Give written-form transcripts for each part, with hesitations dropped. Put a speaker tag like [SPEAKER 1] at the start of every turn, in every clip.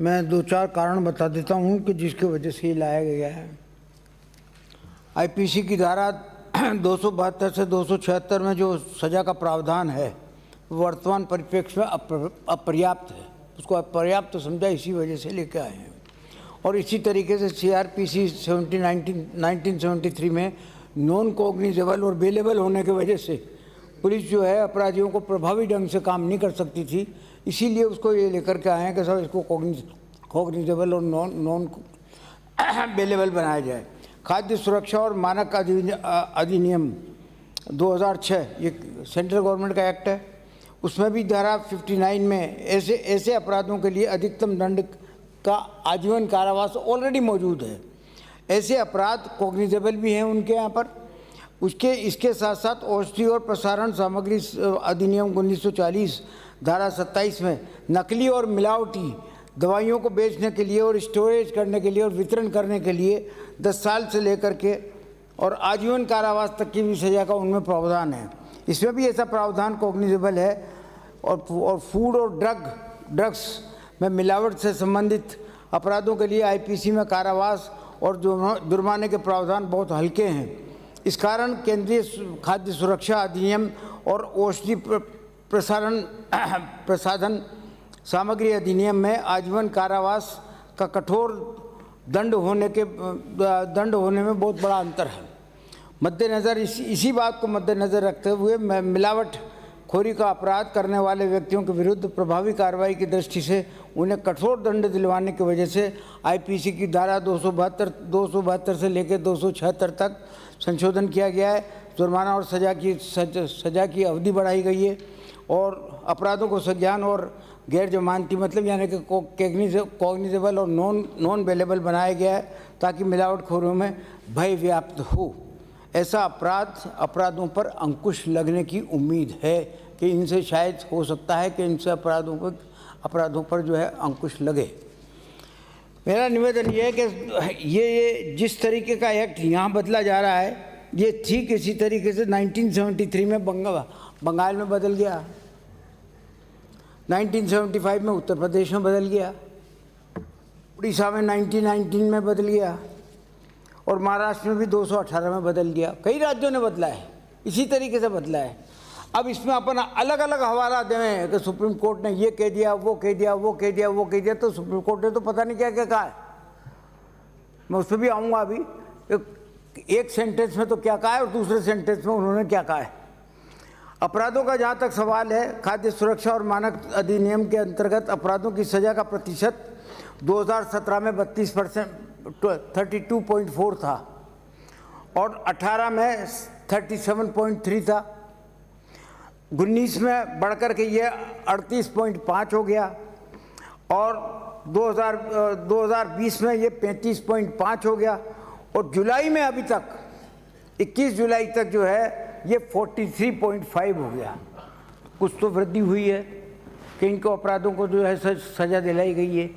[SPEAKER 1] मैं दो चार कारण बता देता हूँ कि जिसकी वजह से ये लाया गया है। आईपीसी की धारा 272 से 276 में जो सज़ा का प्रावधान है वर्तमान परिप्रेक्ष्य में अपर्याप्त है, उसको अपर्याप्त समझा, इसी वजह से लेकर आए हैं। और इसी तरीके से सीआरपीसी 1973 में नॉन कॉग्निजेबल और बेलेबल होने की वजह से पुलिस जो है अपराधियों को प्रभावी ढंग से काम नहीं कर सकती थी, इसीलिए उसको ये लेकर के आए हैं कि सब इसको कॉग्निजेबल और नॉन बेलेबल बनाया जाए। खाद्य सुरक्षा और मानक अधिनियम 2006 ये सेंट्रल गवर्नमेंट का एक्ट है, उसमें भी धारा 59 में ऐसे अपराधों के लिए अधिकतम दंड का आजीवन कारावास ऑलरेडी मौजूद है। ऐसे अपराध कॉग्निजेबल भी हैं उनके यहाँ पर। इसके साथ साथ औषधि और प्रसारण सामग्री अधिनियम 1940 धारा 27 में नकली और मिलावटी दवाइयों को बेचने के लिए और स्टोरेज करने के लिए और वितरण करने के लिए 10 साल से लेकर के और आजीवन कारावास तक की भी सज़ा का उनमें प्रावधान है। इसमें भी ऐसा प्रावधान कॉग्निजेबल है। और फूड और ड्रग्स में मिलावट से संबंधित अपराधों के लिए आईपीसी में कारावास और जुर्माने के प्रावधान बहुत हल्के हैं। इस कारण केंद्रीय खाद्य सुरक्षा अधिनियम और औषधि प्रसाधन सामग्री अधिनियम में आजीवन कारावास का कठोर दंड होने में बहुत बड़ा अंतर है। मद्देनज़र इसी बात को मद्देनज़र रखते हुए मिलावट खोरी का अपराध करने वाले व्यक्तियों के विरुद्ध प्रभावी कार्रवाई की दृष्टि से उन्हें कठोर दंड दिलवाने की वजह से आईपीसी की धारा 272 से लेकर 276 तक संशोधन किया गया है। जुर्माना और सज़ा की अवधि बढ़ाई गई है और अपराधों को संज्ञान और गैर जमानती मतलब यानी कि कॉग्निजेबल और नॉन बेलेबल बनाया गया है ताकि मिलावटखोरों में भय व्याप्त हो। ऐसा अपराधों पर अंकुश लगने की उम्मीद है कि इनसे शायद हो सकता है कि इनसे अपराधों पर जो है अंकुश लगे। मेरा निवेदन ये है कि ये जिस तरीके का एक्ट यहाँ बदला जा रहा है ये ठीक इसी तरीके से 1973 में बंगाल में बदल गया, 1975 में उत्तर प्रदेश में बदल गया, उड़ीसा में 1919 में बदल गया और महाराष्ट्र में भी 218 में बदल गया। कई राज्यों ने बदला है, इसी तरीके से बदला है। अब इसमें अपन अलग अलग हवाला दें कि सुप्रीम कोर्ट ने ये कह दिया, वो कह दिया, वो कह दिया, वो कह दिया, तो सुप्रीम कोर्ट ने तो पता नहीं क्या क्या कहा है। मैं उस पर भी आऊँगा अभी। एक सेंटेंस में तो क्या कहा है और दूसरे सेंटेंस में उन्होंने क्या कहा है। अपराधों का जहाँ तक सवाल है, खाद्य सुरक्षा और मानक अधिनियम के अंतर्गत अपराधों की सज़ा का प्रतिशत 2017 में 32% 32.4 था और 18 में 37.3 था, 19 में बढ़कर के ये 38.5 हो गया और 2020 में ये 35.5 हो गया और जुलाई में अभी तक 21 जुलाई तक जो है ये 43.5 हो गया। कुछ तो वृद्धि हुई है कि इनको अपराधों को जो है सज़ा दिलाई गई है।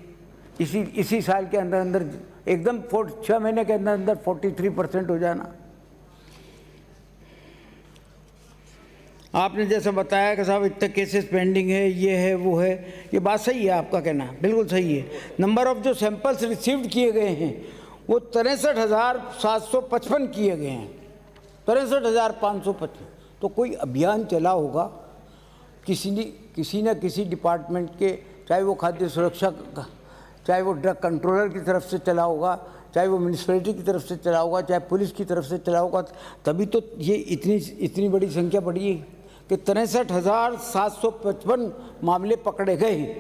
[SPEAKER 1] इसी साल के अंदर एकदम 6 महीने के अंदर 43% हो जाना। आपने जैसे बताया कि साहब इतने केसेस पेंडिंग है, ये है, वो है, ये बात सही है, आपका कहना बिल्कुल सही है। नंबर ऑफ जो सैंपल्स रिसीव्ड किए गए हैं वो 63,755 किए गए हैं, 63,555। तो कोई अभियान चला होगा किसी न किसी डिपार्टमेंट के, चाहे वो खाद्य सुरक्षा का, चाहे वो ड्रग कंट्रोलर की तरफ से चला होगा, चाहे वो म्यूनिसिपैलिटी की तरफ से चला होगा, चाहे पुलिस की तरफ से चला होगा, तभी तो ये इतनी बड़ी संख्या बढ़ी है कि 63,755 मामले पकड़े गए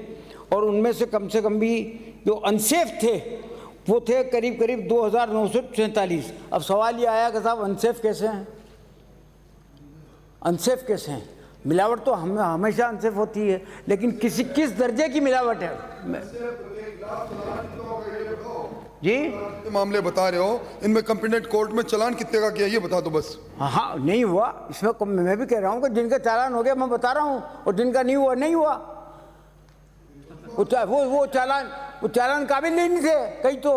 [SPEAKER 1] और उनमें से कम भी जो अनसेफ थे वो थे करीब 2,947। अब सवाल ये आया कि साहब अनसेफ कैसे हैं, अनसेफ कैसे हैं? मिलावट तो हमेशा अनसेफ होती है, लेकिन किस दर्जे की मिलावट है जी?
[SPEAKER 2] मामले बता रहे हो, इनमें कंप्लेंट कोर्ट में चालान कितने का किया ये बता दो बस।
[SPEAKER 1] हाँ नहीं हुआ, इसमें मैं भी कह रहा हूँ कि जिनका चालान हो गया मैं बता रहा हूँ और जिनका नहीं हुआ नहीं हुआ। वो चालान काबिल नहीं थे, कई तो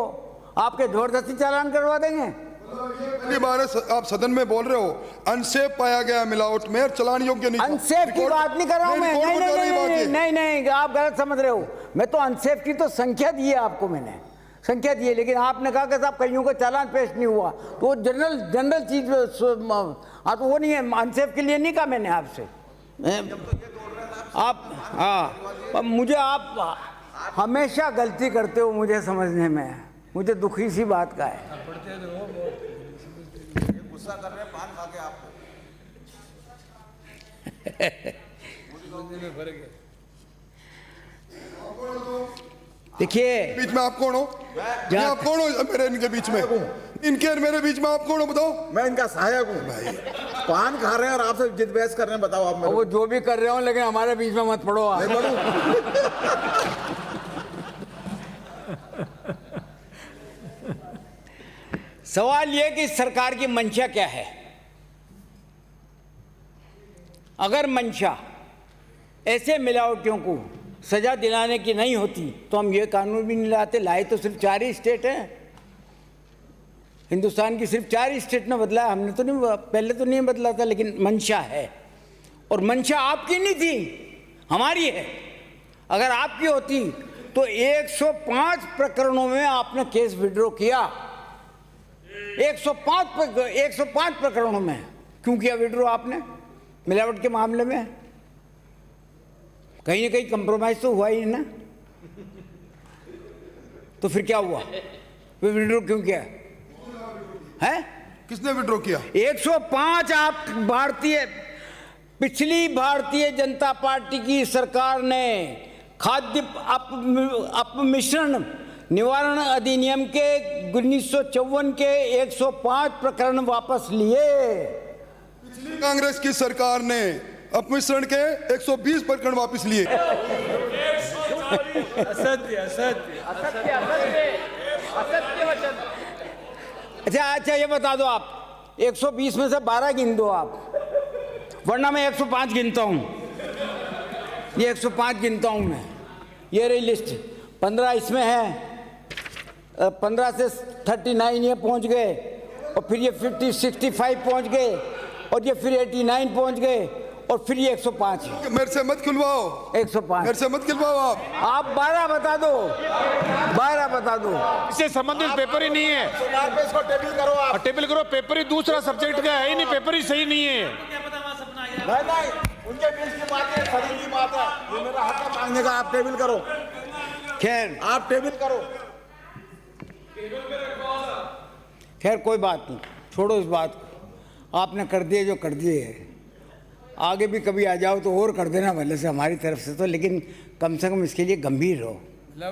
[SPEAKER 1] आपके जबरदस्ती चालान करवा देंगे।
[SPEAKER 2] पहली बार है आप सदन में बोल रहे हो अनसेफ पाया गया मिलावट में और चलान योग्य नहीं था।
[SPEAKER 1] अनसेफ की बात नहीं कर रहा हूं मैं,
[SPEAKER 2] रिकॉर्ड
[SPEAKER 1] नहीं
[SPEAKER 2] बता रही बात
[SPEAKER 1] नहीं
[SPEAKER 2] ये।
[SPEAKER 1] नहीं नहीं नहीं, आप गलत समझ रहे हो। मैं तो अनसेफ की तो संख्या दी है आपको, मैंने संख्या दी है, लेकिन आपने कहा कि साहब कईयों का चालान पेश नहीं हुआ, तो वो जनरल चीज, हाँ तो वो नहीं है, अनसेफ के लिए नहीं कहा मैंने आपसे। आप हाँ, मुझे आप हमेशा गलती करते हो मुझे समझने में, मुझे दुखी सी बात का है।
[SPEAKER 3] गुस्सा कर रहे हैं पान खा के आपको।
[SPEAKER 1] देखिए
[SPEAKER 2] बीच में आप कौन हो? ये आप कौन हो मेरे इनके बीच में? इनके और मेरे बीच में आप कौन हो बताओ?
[SPEAKER 3] मैं इनका सहायक हूँ भाई। पान खा रहे हैं और आपसे जिद बहस कर रहे हैं, बताओ आप मेरे
[SPEAKER 1] वो जो भी कर रहे हो, लेकिन हमारे बीच में मत पड़ो आप।
[SPEAKER 3] नहीं बढ़ूं?
[SPEAKER 1] सवाल यह कि सरकार की मंशा क्या है। अगर मंशा ऐसे मिलावटियों को सजा दिलाने की नहीं होती तो हम ये कानून भी नहीं लाते। लाए तो सिर्फ 4 ही स्टेट हैं, हिंदुस्तान की सिर्फ 4 ही स्टेट ने बदला है, हमने तो नहीं, पहले तो नहीं बदला था, लेकिन मंशा है। और मंशा आपकी नहीं थी, हमारी है। अगर आपकी होती तो 105 प्रकरणों में आपने केस विड्रॉ किया। 105 प्रकरणों में क्यों किया विड्रॉ आपने? मिलावट के मामले में कहीं ना कहीं कंप्रोमाइज तो हुआ ही ना, तो फिर क्या हुआ? फिर विड्रॉ क्यों किया है?
[SPEAKER 2] किसने विड्रॉ किया?
[SPEAKER 1] 105 आप पिछली भारतीय जनता पार्टी की सरकार ने खाद्य अपमिश्रण निवारण अधिनियम के 1954 के 105 प्रकरण वापस लिए।
[SPEAKER 2] कांग्रेस की सरकार ने अपमिश्रण के 120 प्रकरण वापस लिए।
[SPEAKER 1] अच्छा ये बता दो आप 120 में से 12 गिन दो आप, वरना मैं 105 गिनता हूं। ये 105 गिनता हूं मैं। ये रही लिस्ट, 15 इसमें है, 15 से 39 ये पहुंच गए, और फिर ये 65 पहुंच गए, और ये फिर 89 पहुंच गए, और फिर ये 105 है।
[SPEAKER 2] मेरे से मत खुलवाओ,
[SPEAKER 1] 105
[SPEAKER 2] मेरे से मत खुलवाओ
[SPEAKER 1] आप 12 बता दो, 12 बता दो।
[SPEAKER 4] इससे संबंधित पेपर ही नहीं है।
[SPEAKER 3] सुनार पे इसको टेबल करो आप।
[SPEAKER 4] टेबल करो, पेपर ही दूसरा सब्जेक्ट का है ही नहीं, पेपर ही सही नहीं है।
[SPEAKER 3] नहीं, उनके बीच की बात है, सदन की बात है, ये मेरा हक है मांगने का। आप टेबल करो,
[SPEAKER 1] खैर
[SPEAKER 3] आप टेबल करो।
[SPEAKER 1] खैर कोई बात नहीं, छोड़ो इस बात को। आपने कर दिए जो कर दिए है, आगे भी कभी आ जाओ तो और कर देना भले से हमारी तरफ से तो, लेकिन कम से कम इसके लिए गंभीर रहो,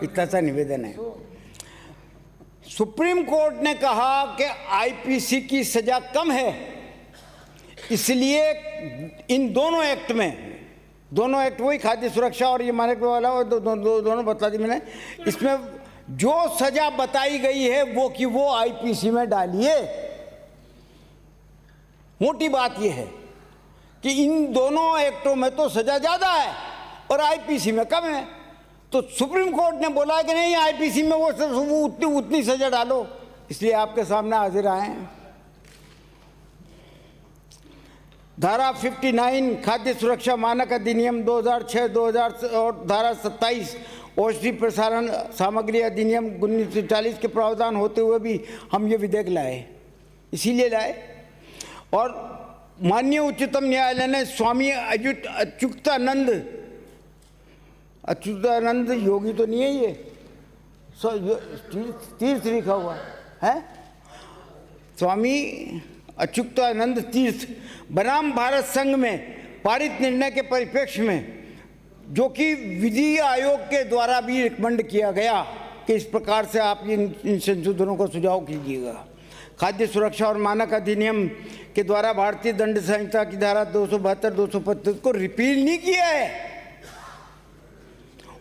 [SPEAKER 1] इतना सा निवेदन है। सुप्रीम कोर्ट ने कहा कि आईपीसी की सजा कम है, इसलिए इन दोनों एक्ट में, दोनों एक्ट वही खाद्य सुरक्षा और ये मानक वाला दोनों बता दी मैंने, इसमें जो सजा बताई गई है वो कि वो आईपीसी में डालिए। मोटी बात यह है कि इन दोनों एक्टों में तो सजा ज्यादा है और आईपीसी में कम है, तो सुप्रीम कोर्ट ने बोला कि नहीं आईपीसी में वो उतनी सजा डालो, इसलिए आपके सामने हाजिर आए हैं। धारा 59 खाद्य सुरक्षा मानक अधिनियम 2006 2000 और धारा 27 औषधि प्रसारण सामग्री अधिनियम 1940 के प्रावधान होते हुए भी हम ये विधेयक लाए, इसीलिए लाए। और माननीय उच्चतम न्यायालय ने स्वामी अच्युतानंद योगी तो नहीं है ये, तीर्थ लिखा हुआ है, स्वामी अच्युतानंद तीर्थ बनाम भारत संघ में पारित निर्णय के परिप्रेक्ष्य में, जो कि विधि आयोग के द्वारा भी रिकमेंड किया गया कि इस प्रकार से आप इन संशोधनों को सुझाव कीजिएगा। खाद्य सुरक्षा और मानक अधिनियम के द्वारा भारतीय दंड संहिता की धारा 272-225 को रिपील नहीं किया है।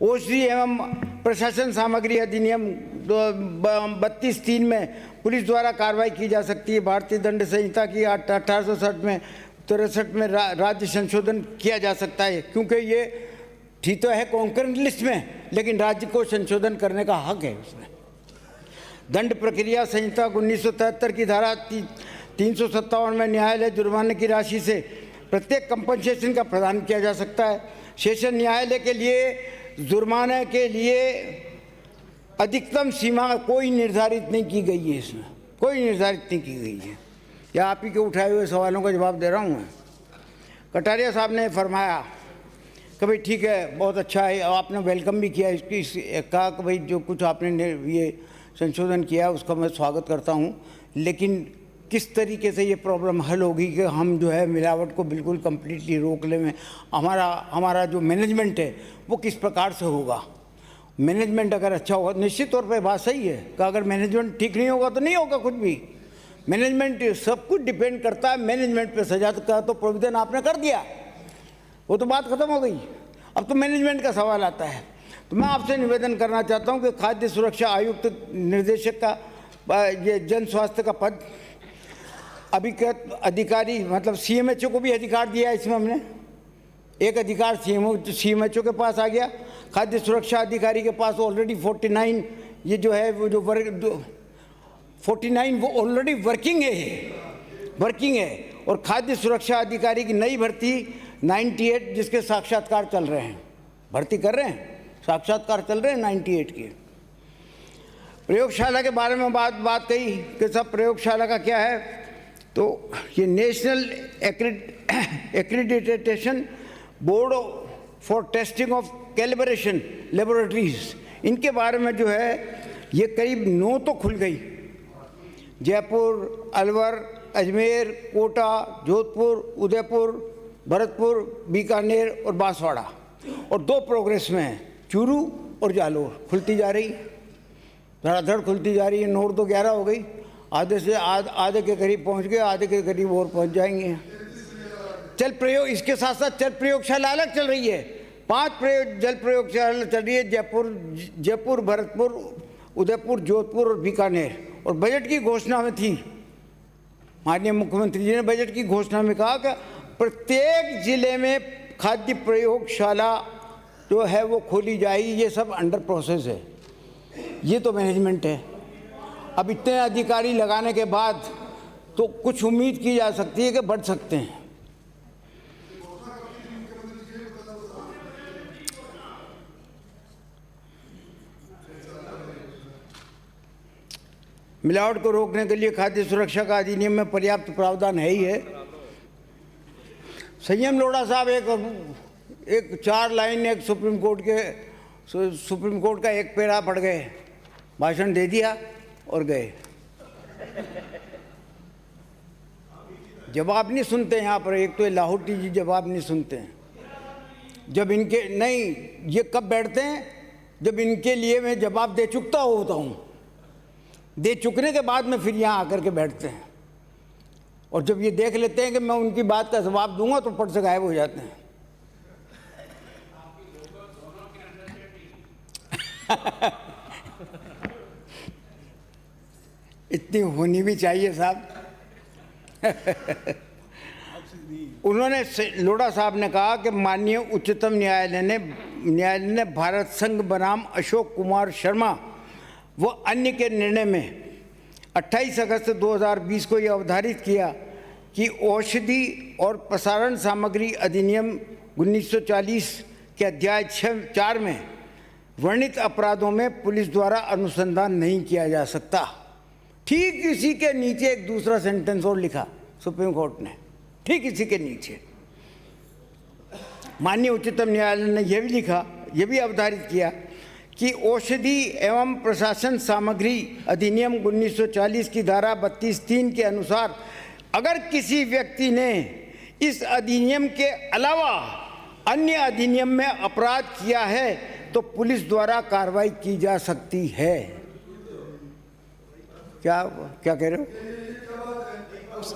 [SPEAKER 1] औषधि एवं प्रशासन सामग्री अधिनियम 32(3) में पुलिस द्वारा कार्रवाई की जा सकती है। भारतीय दंड संहिता की 1863 में 63 में राज्य संशोधन किया जा सकता है, क्योंकि ये ठीक तो है कॉन्करेंट लिस्ट में, लेकिन राज्य को संशोधन करने का हक है उसमें। दंड प्रक्रिया संहिता 1973 की धारा 357 में न्यायालय जुर्माने की राशि से प्रत्येक कंपनसेशन का प्रदान किया जा सकता है। सेशन न्यायालय के लिए जुर्माने के लिए अधिकतम सीमा कोई निर्धारित नहीं की गई है, इसमें कोई निर्धारित नहीं की गई है। या आप ही के उठाए हुए सवालों का जवाब दे रहा हूँ मैं। कटारिया साहब ने फरमाया कि भाई ठीक है, बहुत अच्छा है, आपने वेलकम भी किया इसकी, कहा कि भाई जो कुछ आपने ये संशोधन किया उसका मैं स्वागत करता हूँ, लेकिन किस तरीके से ये प्रॉब्लम हल होगी कि हम जो है मिलावट को बिल्कुल कम्प्लीटली रोक ले में हमारा जो मैनेजमेंट है वो किस प्रकार से होगा। मैनेजमेंट अगर अच्छा होगा, निश्चित तौर पे बात सही है कि अगर मैनेजमेंट ठीक नहीं होगा तो नहीं होगा कुछ भी। मैनेजमेंट सब कुछ डिपेंड करता है मैनेजमेंट पे। सजा का तो प्रोविजन आपने कर दिया, वो तो बात खत्म हो गई। अब तो मैनेजमेंट का सवाल आता है। तो मैं आपसे निवेदन करना चाहता हूँ कि खाद्य सुरक्षा आयुक्त निर्देशक का ये जन स्वास्थ्य का पद अभिकृत अधिकारी मतलब CMHO को भी अधिकार दिया है। इसमें हमने एक अधिकार CMHO के पास आ गया। खाद्य सुरक्षा अधिकारी के पास ऑलरेडी 49 ये जो है वो जो 49 वो ऑलरेडी वर्किंग है। और खाद्य सुरक्षा अधिकारी की नई भर्ती 98 जिसके साक्षात्कार चल रहे हैं, भर्ती कर रहे हैं, साक्षात्कार चल रहे हैं 98 के। प्रयोगशाला के बारे में बात कही कि सब प्रयोगशाला का क्या है, तो ये national accreditation board for testing of calibration laboratories, इनके बारे में जो है ये करीब 9 तो खुल गई। जयपुर, अलवर, अजमेर, कोटा, जोधपुर, उदयपुर, भरतपुर, बीकानेर और बांसवाड़ा, और 2 प्रोग्रेस में है, चूरू और जालोर। खुलती जा रही, धड़ाधड़ खुलती जा रही है। 9 तो 11 हो गई, आधे से आधे के करीब पहुंच गए, आधे के करीब और पहुंच जाएंगे। जल प्रयोग, इसके साथ साथ जल प्रयोगशाला अलग चल रही है। 5 जल प्रयोगशाला चल रही है, जयपुर, भरतपुर, उदयपुर, जोधपुर और बीकानेर। और बजट की घोषणा में थी, माननीय मुख्यमंत्री जी ने बजट की घोषणा में कहा कि प्रत्येक जिले में खाद्य प्रयोगशाला जो है वो खोली जाएगी। ये सब अंडर प्रोसेस है, ये तो मैनेजमेंट है। अब इतने अधिकारी लगाने के बाद तो कुछ उम्मीद की जा सकती है कि बढ़ सकते हैं। मिलावट को रोकने के लिए खाद्य सुरक्षा का अधिनियम में पर्याप्त प्रावधान है ही है। संयम लोढ़ा साहब एक 4 लाइन एक सुप्रीम कोर्ट का एक पैरा पढ़ गए, भाषण दे दिया और गए। जवाब नहीं सुनते यहाँ पर। एक तो लाहौटी जी जवाब नहीं सुनते हैं। जब इनके नहीं, ये कब बैठते हैं जब इनके लिए मैं जवाब दे चुकता होता हूँ। दे चुकने के बाद में फिर यहाँ आकर के बैठते हैं, और जब ये देख लेते हैं कि मैं उनकी बात का जवाब दूंगा तो पट से गायब हो जाते हैं। इतनी होनी भी चाहिए साहब। उन्होंने, लोढ़ा साहब ने कहा कि माननीय उच्चतम न्यायालय ने भारत संघ बनाम अशोक कुमार शर्मा वो अन्य के निर्णय में 28 अगस्त 2020 को यह अवधारित किया कि औषधि और प्रसारण सामग्री अधिनियम 1940 के अध्याय 4 में वर्णित अपराधों में पुलिस द्वारा अनुसंधान नहीं किया जा सकता। ठीक इसी के नीचे एक दूसरा सेंटेंस और लिखा सुप्रीम कोर्ट ने, ठीक इसी के नीचे माननीय उच्चतम न्यायालय ने यह भी लिखा, यह भी अवधारित किया कि औषधि एवं प्रशासन सामग्री अधिनियम 1940 की धारा 32(3) के अनुसार अगर किसी व्यक्ति ने इस अधिनियम के अलावा अन्य अधिनियम में अपराध किया है तो पुलिस द्वारा कार्रवाई की जा सकती है। क्या कह रहे हो?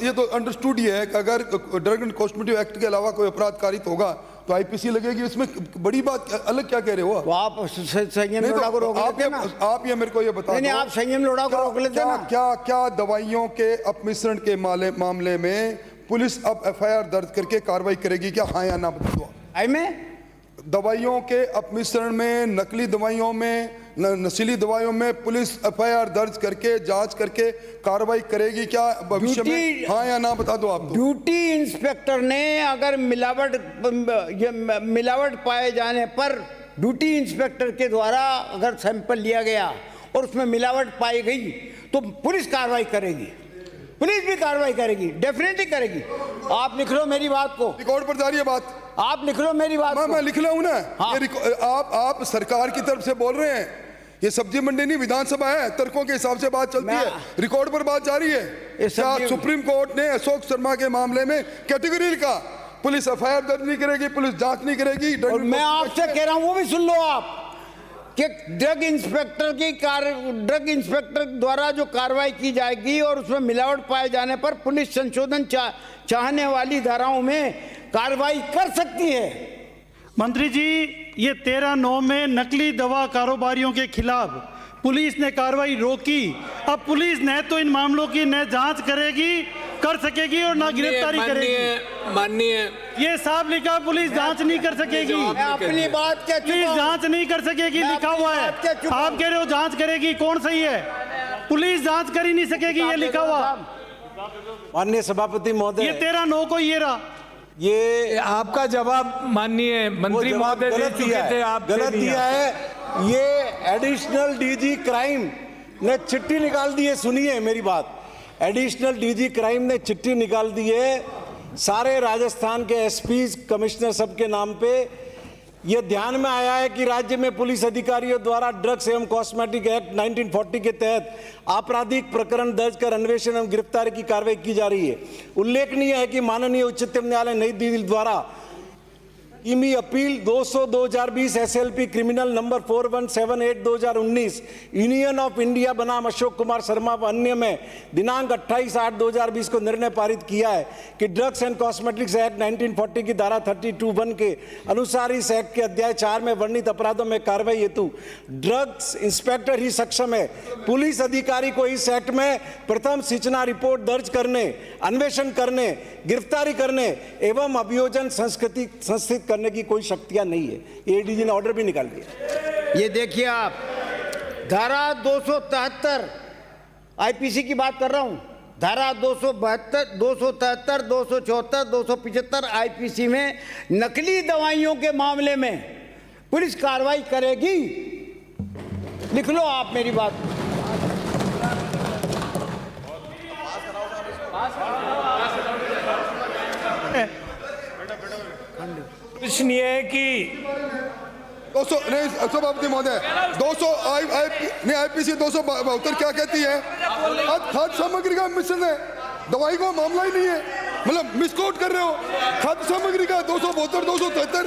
[SPEAKER 2] ये तो अंडरस्टूड ही है कि अगर ड्रग एंड कॉस्मेटिक एक्ट के अलावा कोई अपराध कारित होगा तो आईपीसी लगेगी। इसमें बड़ी बात अलग क्या कह रहे हो?
[SPEAKER 1] तो आप संयम लोढ़ा को रोक लेते ना।
[SPEAKER 2] आप ये मेरे को ये बता
[SPEAKER 1] नहीं, आप संयम लोढ़ा को रोक लेते ना।
[SPEAKER 2] क्या दवाइयों के अपमिश्रण के मामले में पुलिस अब FIR दर्ज करके कार्रवाई करेगी क्या? हाँ या ना बता दो।
[SPEAKER 1] आई में
[SPEAKER 2] दवाइयों के अपमिश्रण में, नकली दवाइयों में, नशीली दवाइयों में पुलिस एफआईआर दर्ज करके जांच करके कार्रवाई करेगी क्या भविष्य में? हाँ या ना बता दो आप।
[SPEAKER 1] ड्यूटी इंस्पेक्टर ने अगर मिलावट पाए जाने पर ड्यूटी इंस्पेक्टर के द्वारा अगर सैंपल लिया गया और उसमें मिलावट पाई गई तो पुलिस कार्रवाई करेगी, पुलिस भी कार्रवाई करेगी, डेफिनेटली करेगी। आप लिख लो मेरी बात को,
[SPEAKER 2] रिकॉर्ड पर जा रही है बात,
[SPEAKER 1] आप लिख लो मेरी बात को।
[SPEAKER 2] मैं लिख रहा हूं ना।
[SPEAKER 1] हाँ।
[SPEAKER 2] ये आप सरकार की तरफ से बोल रहे हैं, ये सब्जी मंडी नहीं विधानसभा है, तर्कों के हिसाब से बात चलती है, रिकॉर्ड पर बात जारी है। क्या सुप्रीम कोर्ट ने अशोक शर्मा के मामले में कैटेगरी लिखा, पुलिस एफआईआर दर्ज नहीं करेगी, पुलिस जांच नहीं करेगी?
[SPEAKER 1] और मैं आपसे कह रहा हूं वो भी सुन लो आप कि ड्रग इंस्पेक्टर द्वारा जो कार्रवाई की जाएगी और उसमें मिलावट पाए जाने पर पुलिस संशोधन चाहने वाली धाराओं में कार्रवाई कर सकती है।
[SPEAKER 5] मंत्री जी, ये 13/9 में नकली दवा कारोबारियों के खिलाफ पुलिस ने कार्रवाई रोकी। अब पुलिस न तो इन मामलों की न जांच करेगी, कर सकेगी और ना गिरफ्तारी करेगी।
[SPEAKER 6] माननीय
[SPEAKER 5] ये साफ लिखा, पुलिस जांच नहीं कर सकेगी।
[SPEAKER 1] मैं अपनी बात कह चुका
[SPEAKER 5] पुलिस
[SPEAKER 1] हूं।
[SPEAKER 5] जांच नहीं कर सकेगी, लिखा हुआ है। आप कह रहे हो जांच करेगी, कौन सही है? पुलिस जांच कर ही नहीं सकेगी, ये लिखा हुआ।
[SPEAKER 7] माननीय सभापति महोदय,
[SPEAKER 5] ये 13/9 को ये रहा।
[SPEAKER 7] ये
[SPEAKER 6] आपका जवाब माननीय मंत्री महोदय दे चुके थे, आप
[SPEAKER 7] गलत दिया है। ये एडिशनल डीजी क्राइम ने चिट्ठी निकाल दी है। सुनिए मेरी बात, एडिशनल डीजी क्राइम ने चिट्ठी निकाल दी है सारे राजस्थान के एसपी कमिश्नर सब के नाम पे। ये ध्यान में आया है कि राज्य में पुलिस अधिकारियों द्वारा ड्रग्स एवं कॉस्मेटिक एक्ट 1940 के तहत आपराधिक प्रकरण दर्ज कर अन्वेषण एवं गिरफ्तारी की कार्रवाई की जा रही है। उल्लेखनीय है कि माननीय उच्चतम न्यायालय नई दिल्ली द्वारा ईमी appeal 200/2020 SLP criminal number 4178/2019 union of India बनाम अशोक कुमार शर्मा व अन्य में दिनांक 28/8/2020 को निर्णय पारित किया है कि ड्रग्स एंड कॉस्मेटिक्स एक्ट 1940 की धारा 32(1) के अनुसार इस एक्ट के अध्याय 4 में वर्णित अपराधों में कार्रवाई हेतु ड्रग्स इंस्पेक्टर ही सक्षम है। पुलिस अधिकारी को इस एक्ट में प्रथम सूचना रिपोर्ट दर्ज करने, अन्वेषण करने, गिरफ्तारी करने एवं अभियोजन संस्थित करने की कोई शक्तियां नहीं है। एडीजी ने ऑर्डर भी निकाल दिया।
[SPEAKER 1] ये देखिए आप, धारा 273 आईपीसी की बात कर रहा हूं, धारा 272, 273, 274, 275 आईपीसी में नकली दवाइयों के मामले में पुलिस कार्रवाई करेगी। लिख लो आप मेरी बात।
[SPEAKER 6] प्रश्न ये है कि
[SPEAKER 2] 200 नहीं सभापति महोदय, 200 आईपीसी 272 क्या कहती है? खाद्य सामग्री का मिश्रण है, दवाई का मामला ही नहीं है, मतलब मिसकोट कर रहे हो। खाद्य सामग्री का 272 273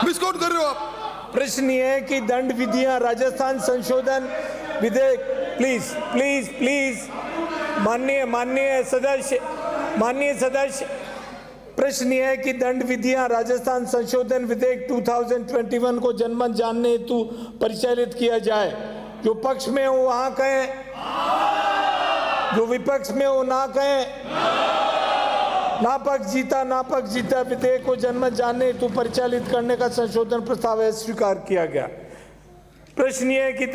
[SPEAKER 2] मिसकोट कर रहे हो आप।
[SPEAKER 6] प्रश्न ये है कि दंड विधियां राजस्थान संशोधन विधेयक, प्लीज प्लीज प्लीज माननीय सदस्य, प्रश्न यह है कि दंड विधियां राजस्थान संशोधन विधेयक 2021 को जनमत जानने हेतु परिचालित किया जाए। जो पक्ष में हो वहां कहें, जो विपक्ष में हो ना कहें। ना पक्ष जीता विधेयक को जनमत जानने हेतु परिचालित करने का संशोधन प्रस्ताव है, स्वीकार किया गया। प्रश्न यह है कि